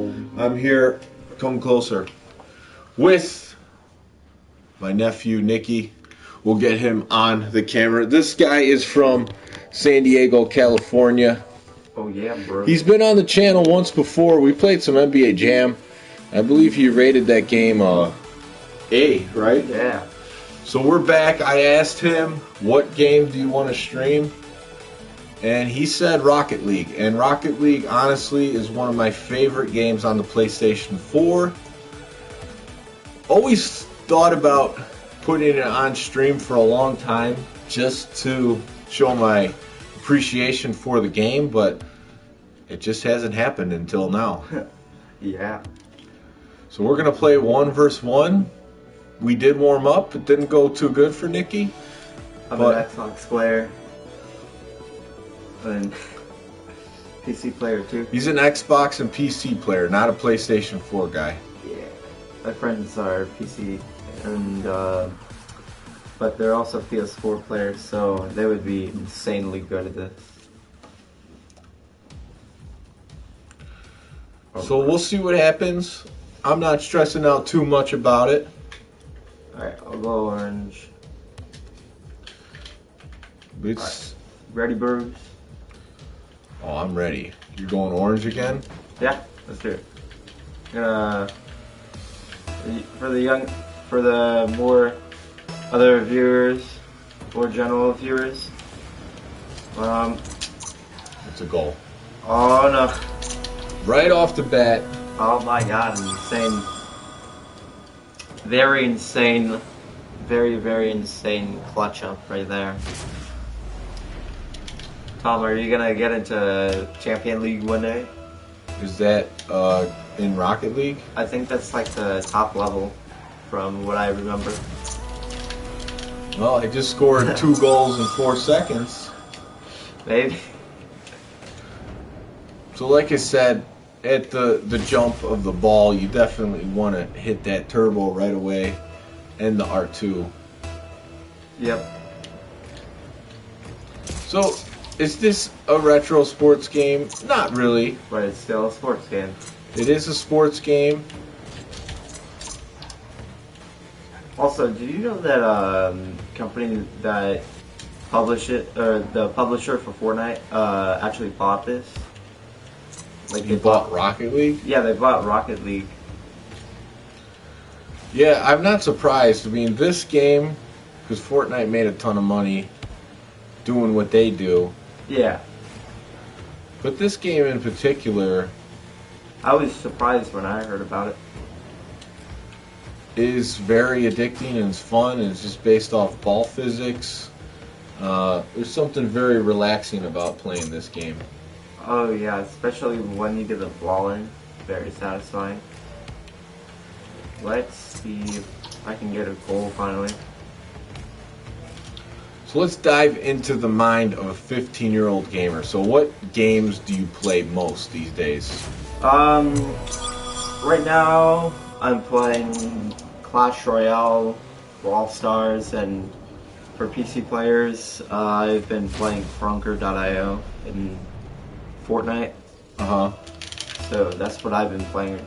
Yo. I'm here, come closer, with my nephew, Nicky. We'll get him on the camera. This guy is from San Diego, California. Oh, yeah, bro. He's been on the channel once before. We played some NBA Jam. I believe he rated that game A, right? Yeah. So we're back. I asked him, what game do you want to stream? And he said Rocket League. And Rocket League, honestly, is one of my favorite games on the PlayStation 4. Always thought about putting it on stream for a long time just to show my appreciation for the game, but it just hasn't happened until now. Yeah. So we're going to play 1 versus 1. We did warm up. It didn't go too good for Nicky. I'm an Xbox player. And PC player too. He's an Xbox and PC player, not a PlayStation 4 guy. Yeah. My friends are PC and but they're also PS4 players, so they would be insanely good at this. So we'll see what happens. I'm not stressing out too much about it. Alright, I'll go orange. It's... Ready, Bruce? Oh, I'm ready. You're going orange again? Yeah, let's do it. For the more other viewers, more general viewers. It's a goal. Oh no! Right off the bat. Oh my God! Insane. Very insane. Very, very insane clutch up right there. Tom, are you gonna get into Champion League one day? Is that in Rocket League? I think that's like the top level, from what I remember. Well, I just scored 2 goals in 4 seconds. Maybe. So like I said, at the jump of the ball, you definitely want to hit that turbo right away and the R2. Yep. So, is this a retro sports game? Not really. But it's still a sports game. It is a sports game. Also, did you know that company that published it, or the publisher for Fortnite, actually bought this? Like You bought Rocket League? Yeah, they bought Rocket League. Yeah, I'm not surprised. I mean, this game, because Fortnite made a ton of money doing what they do. Yeah. But this game in particular I was surprised when I heard about it. is very addicting and it's fun, and it's just based off ball physics. There's something very relaxing about playing this game. Oh yeah, especially when you get the ball in. Very satisfying. Let's see if I can get a goal finally. So let's dive into the mind of a 15-year-old gamer. So what games do you play most these days? Right now I'm playing Clash Royale, Brawl Stars, and for PC players, I've been playing Frunker.io and Fortnite. Uh-huh. So that's what I've been playing.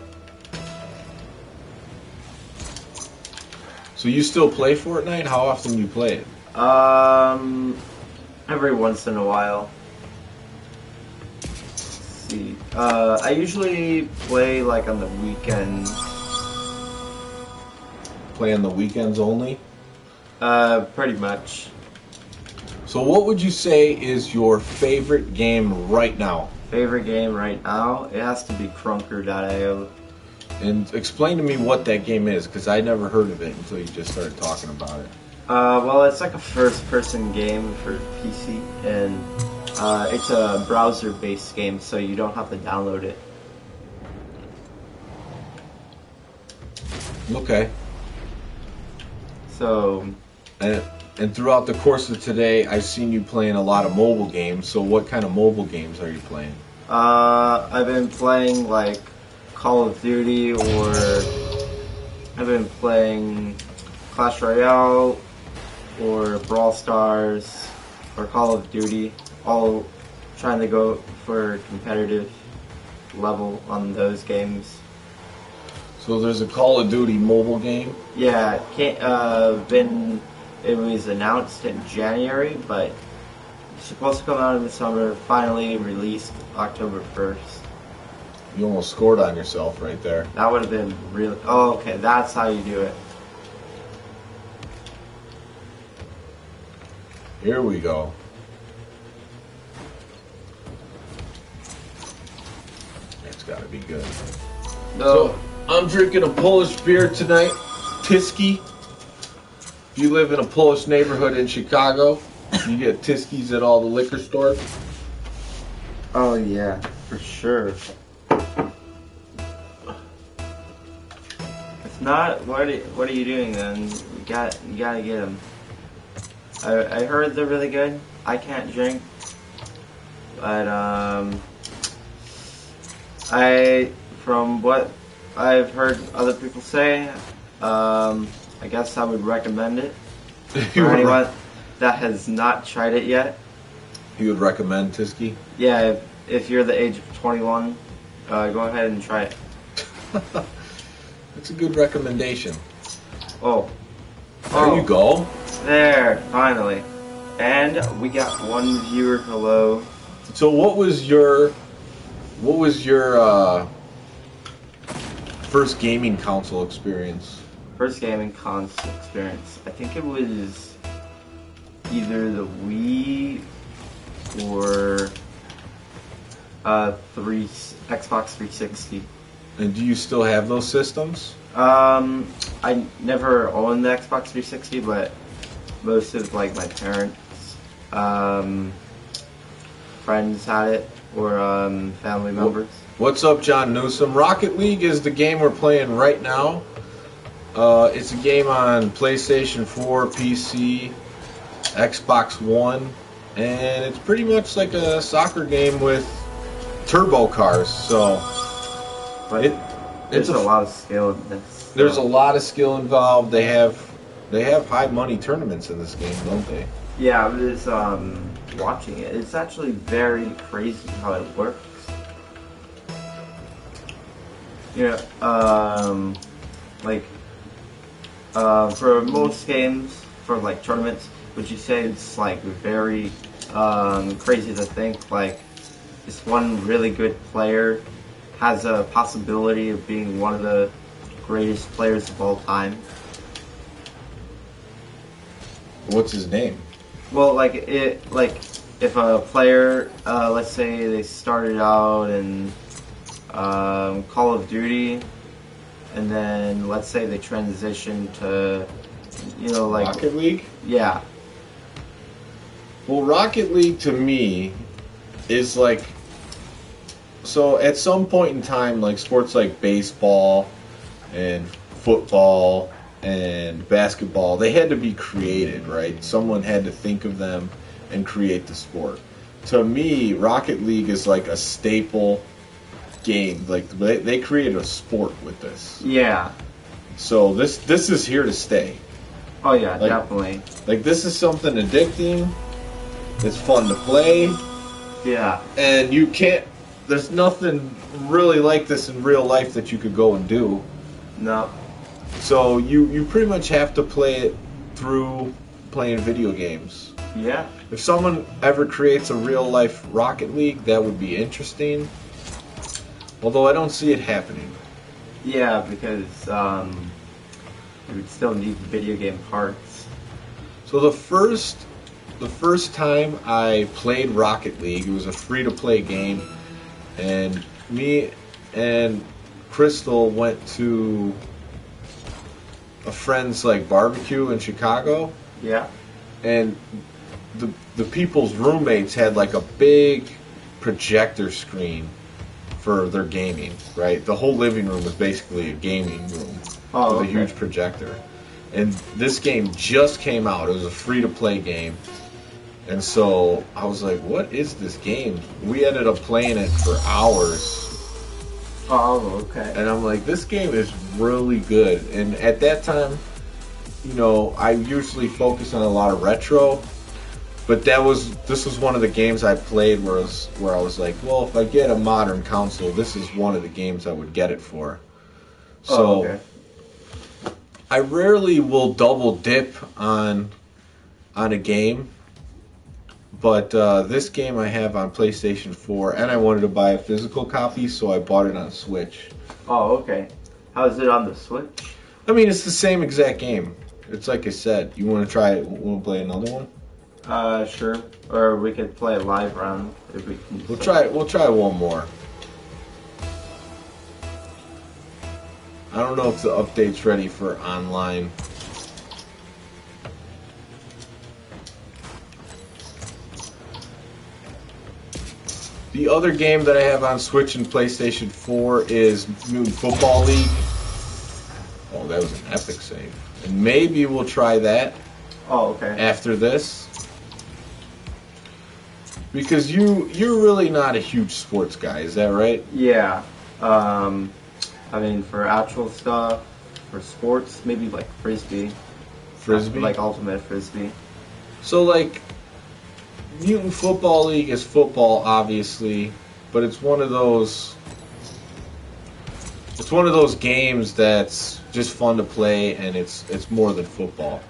So you still play Fortnite? How often do you play it? Every once in a while. Let's see. I usually play like on the weekends. Play on the weekends only? Pretty much. So what would you say is your favorite game right now? Favorite game right now? It has to be Crunker.io. And explain to me what that game is, because I never heard of it until you just started talking about it. Well, it's like a first-person game for PC, and it's a browser-based game, so you don't have to download it. Okay. So... And throughout the course of today, I've seen you playing a lot of mobile games. So what kind of mobile games are you playing? I've been playing like Call of Duty, or I've been playing Clash Royale, or Brawl Stars, or Call of Duty. All trying to go for competitive. level on those games. So there's a Call of Duty mobile game. Yeah, it was announced in January, but it's supposed to come out in the summer. Finally released October 1st. You almost scored on yourself right there. That would have been really. Oh, okay, that's how you do it. Here we go. It's got to be good. So I'm drinking a Polish beer tonight, Tiski. If you live in a Polish neighborhood in Chicago, you get Tiskis at all the liquor stores. Oh yeah, for sure. If not, what are you doing then? You gotta get them. I heard they're really good. I can't drink, but from what I've heard other people say, I guess I would recommend it for anyone that has not tried it yet. You would recommend Tiski? Yeah, if you're the age of 21, go ahead and try it. That's a good recommendation. Oh. There you go. There, finally. And we got one viewer. Hello. So what was your first gaming console experience? First gaming console experience. I think it was either the Wii or Xbox 360. And do you still have those systems? I never owned the Xbox 360, but most of like my parents, friends had it, or family members. What's up, John Newsom? Rocket League is the game we're playing right now. It's a game on PlayStation 4, PC, Xbox One, and it's pretty much like a soccer game with turbo cars. So There's a lot of skill in this. There's a lot of skill involved. They have high money tournaments in this game, don't they? Yeah, I was watching it. It's actually very crazy how it works. You know, for most games, for like tournaments, would you say it's like very crazy to think like this one really good player has a possibility of being one of the greatest players of all time? What's his name? Well, if a player, let's say they started out in Call of Duty, and then let's say they transitioned to, Rocket League? Yeah. Well, Rocket League to me is like, so at some point in time, like sports like baseball and football and basketball, they had to be created, right? Someone had to think of them and create the sport. To me, Rocket League is like a staple game. Like they created a sport with this. Yeah. So this is here to stay. Oh yeah, definitely. Like this is something addicting. It's fun to play. Yeah. And you can't. There's nothing really like this in real life that you could go and do. No. So you pretty much have to play it through playing video games. Yeah. If someone ever creates a real life Rocket League, that would be interesting. Although I don't see it happening. Yeah, because you would still need video game parts. So the first time I played Rocket League, it was a free-to-play game, and me and Crystal went to a friend's like barbecue in Chicago. Yeah. And the people's roommates had like a big projector screen for their gaming, right? The whole living room was basically a gaming room with a huge projector. And this game just came out. It was a free-to-play game. And so I was like, what is this game? We ended up playing it for hours. Oh, okay. And I'm like, this game is really good. And at that time, I usually focus on a lot of retro. But this was one of the games I played where I was like, well, if I get a modern console, this is one of the games I would get it for. So Oh, okay. I rarely will double dip on a game, but this game I have on PlayStation 4, and I wanted to buy a physical copy, so I bought it on Switch. Oh, okay. How is it on the Switch? I mean, it's the same exact game. It's like I said. You want to try it? Want to play another one? Sure. Or we could play a live round if we can. We'll try one more. I don't know if the update's ready for online. The other game that I have on Switch and PlayStation 4 is Mutant Football League. Oh, that was an epic save. And maybe we'll try that. Oh, okay. After this. Because you're really not a huge sports guy, is that right? Yeah. I mean, for actual stuff, for sports, maybe like frisbee. Frisbee? Like ultimate frisbee. So, like, Mutant Football League is football, obviously, but it's one of those games that's just fun to play, and it's more than football.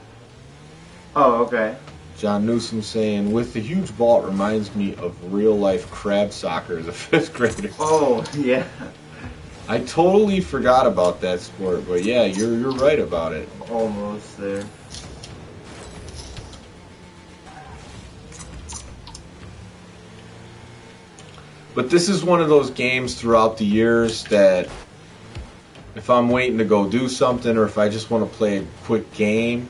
Oh, okay. John Newsom saying, with the huge ball, it reminds me of real-life crab soccer as a 5th grader. Oh, yeah. I totally forgot about that sport, but yeah, you're right about it. Almost there. But this is one of those games throughout the years that if I'm waiting to go do something or if I just want to play a quick game,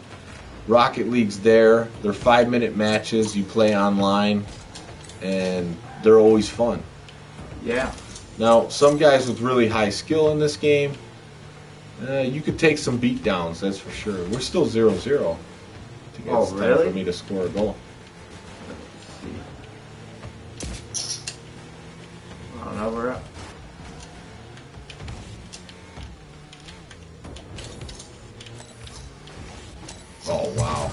Rocket League's there. They're 5-minute matches. You play online, and they're always fun. Yeah. Now, some guys with really high skill in this game, you could take some beatdowns, that's for sure. We're still 0-0. I think it's time for me to score a goal. Let's see. Oh, now we're up. Oh, wow.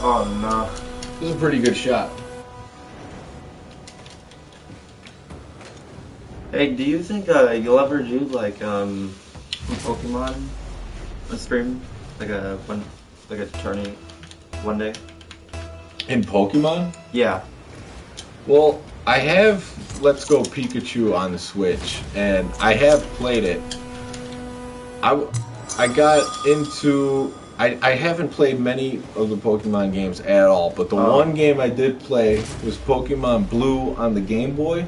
Oh, no. This is a pretty good shot. Hey, do you think you'll ever do like Pokemon a stream, like a tourney one day? In Pokemon? Yeah. Well, I have Let's Go Pikachu on the Switch, and I have played it. I got into... I haven't played many of the Pokemon games at all, but the one game I did play was Pokemon Blue on the Game Boy.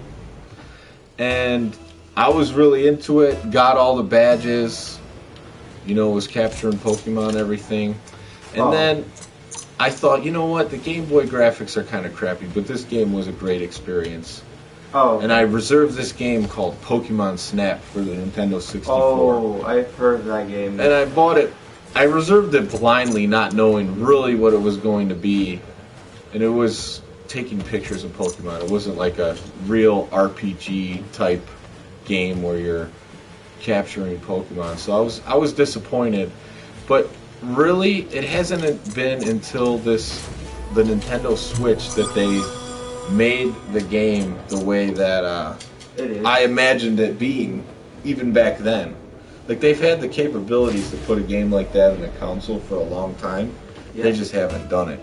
And I was really into it, got all the badges, was capturing Pokemon, everything. And then I thought, you know what, the Game Boy graphics are kind of crappy, but this game was a great experience. Oh. And I reserved this game called Pokemon Snap for the Nintendo 64. Oh, I've heard of that game. And I bought it. I reserved it blindly, not knowing really what it was going to be. And it was taking pictures of Pokemon. It wasn't like a real RPG type game where you're capturing Pokemon. So I was disappointed. But really, it hasn't been until the Nintendo Switch that they made the game the way that it is. I imagined it being, even back then. Like, they've had the capabilities to put a game like that in a console for a long time. Yeah. They just haven't done it.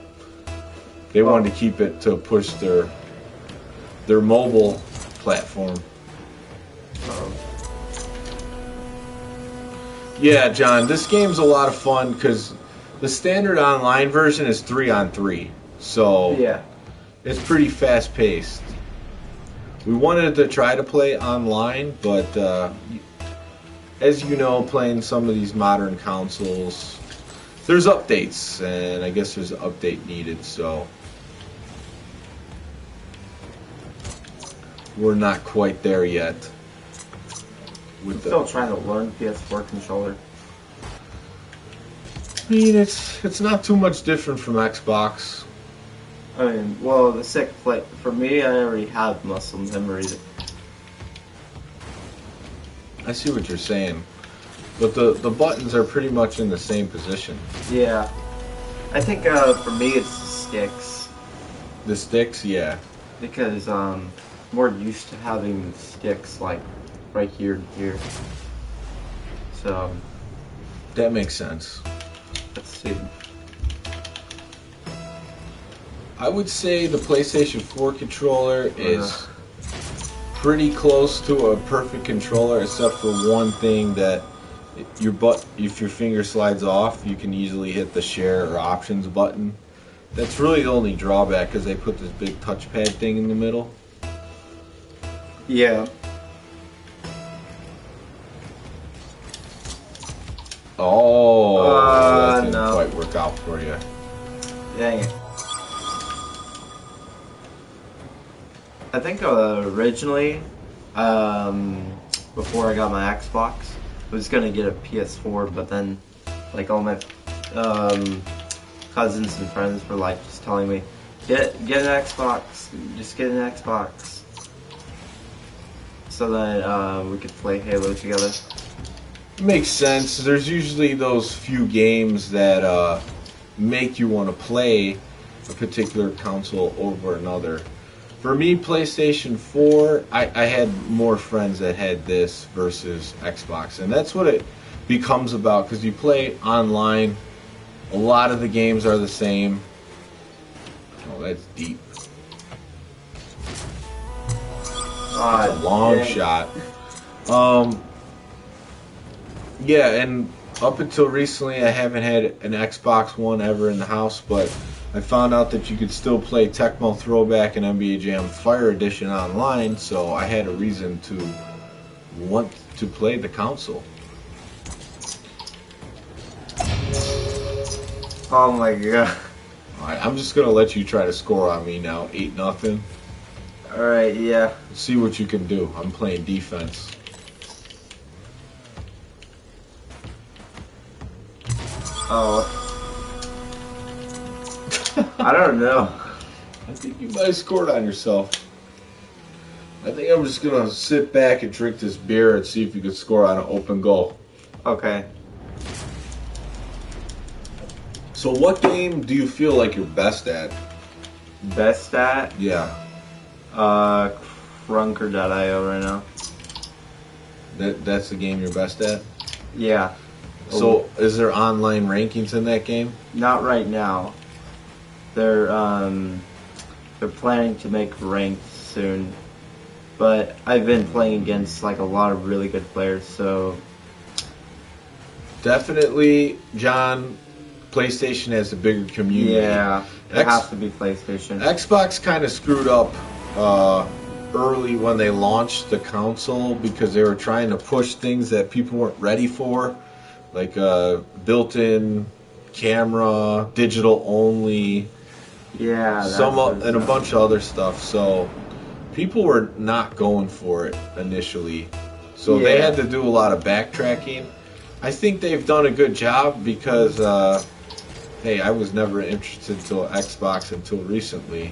They wanted to keep it to push their mobile platform. Yeah, John, this game's a lot of fun because the standard online version is 3-on-3. So yeah, it's pretty fast-paced. We wanted to try to play online, but as you know, playing some of these modern consoles, there's updates, and I guess there's an update needed, so we're not quite there yet. I'm still trying to learn PS4 controller. I mean, it's not too much different from Xbox. I mean, well, the sick play for me, I already have muscle memory. I see what you're saying, but the buttons are pretty much in the same position. Yeah, I think for me it's the sticks. The sticks, yeah. Because we're used to having sticks like right here and here. So That makes sense. let's see. I would say the PlayStation 4 controller is pretty close to a perfect controller, except for one thing that if your finger slides off, you can easily hit the share or options button. That's really the only drawback, because they put this big touchpad thing in the middle. Yeah. Oh, that didn't no. quite work out for you. Dang it. I think originally, before I got my Xbox, I was gonna get a PS4, but then, like, all my cousins and friends were like just telling me, get an Xbox, just get an Xbox, so that we could play Halo together. Makes sense. There's usually those few games that make you want to play a particular console over another. For me, PlayStation 4, I had more friends that had this versus Xbox. And that's what it becomes about, because you play online. A lot of the games are the same. Oh, that's deep. That's a long shot. Yeah, and up until recently, I haven't had an Xbox One ever in the house, but I found out that you could still play Tecmo Throwback and NBA Jam Fire Edition online, so I had a reason to want to play the console. Oh my god. Alright, I'm just going to let you try to score on me now, 8-0. Alright, yeah. See what you can do. I'm playing defense. Oh. I don't know. I think you might have scored on yourself. I think I'm just going to sit back and drink this beer and see if you can score on an open goal. Okay. So what game do you feel like you're best at? Best at? Yeah. Crunker.io right now. That's the game you're best at? Yeah. So is there online rankings in that game? Not right now. They're planning to make ranked soon. But I've been playing against like a lot of really good players, so definitely, John, PlayStation has a bigger community. Yeah, it has to be PlayStation. Xbox kind of screwed up early when they launched the console, because they were trying to push things that people weren't ready for, like built-in camera, digital only, Yeah, and a bunch of other stuff. So people were not going for it initially. So they had to do a lot of backtracking. I think they've done a good job, because hey, I was never interested in Xbox until recently.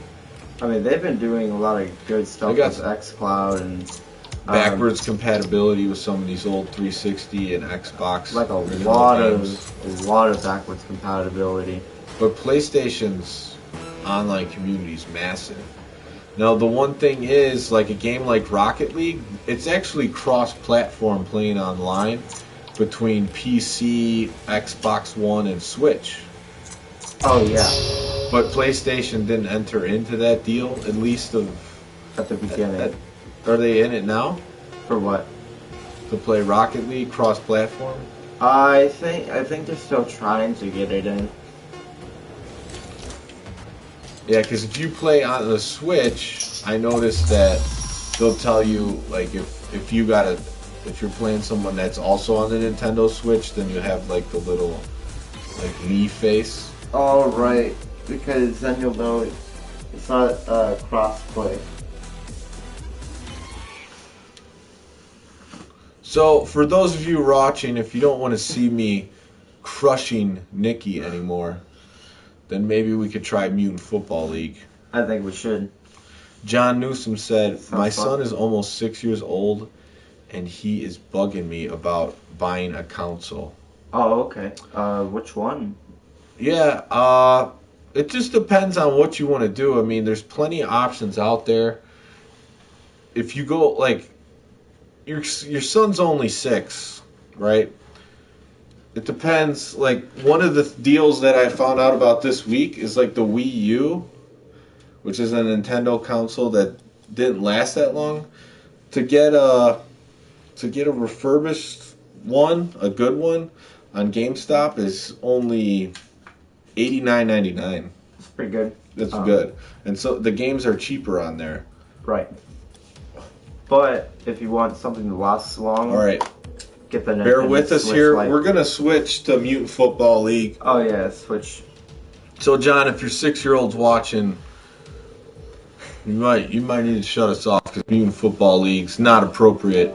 I mean, they've been doing a lot of good stuff with xCloud and backwards compatibility with some of these old 360 and Xbox. Like a lot of backwards compatibility. But PlayStation's online community is massive. Now, the one thing is, like a game like Rocket League, it's actually cross-platform playing online between PC, Xbox One, and Switch. Oh, yeah. But PlayStation didn't enter into that deal, at least at the beginning. Are they in it now? For what? To play Rocket League cross-platform? I think they're still trying to get it in. Yeah, because if you play on the Switch, I noticed that they'll tell you, like, if you're playing someone that's also on the Nintendo Switch, then you have like the little me face. Oh, right. Because then you'll know it's not cross-play. So, for those of you watching, if you don't want to see me crushing Nicky anymore, then maybe we could try Mutant Football League. I think we should. John Newsom said, "My son is almost 6 years old, and he is bugging me about buying a console." Oh, okay. Which one? Yeah, It just depends on what you want to do. I mean, there's plenty of options out there. If you go like your son's only 6, right? It depends. Like one of the deals that I found out about this week is like the Wii U, which is a Nintendo console that didn't last that long. To get a refurbished one, a good one, on GameStop is only $89.99. It's pretty good. That's good, and so the games are cheaper on there. Right. But if you want something that lasts long, All right, get the Nintendo bear with us Switch here. Lite. We're gonna switch to Mutant Football League. Oh yeah, Switch. So John, if your 6-year-old's watching, you might need to shut us off because Mutant Football League's not appropriate.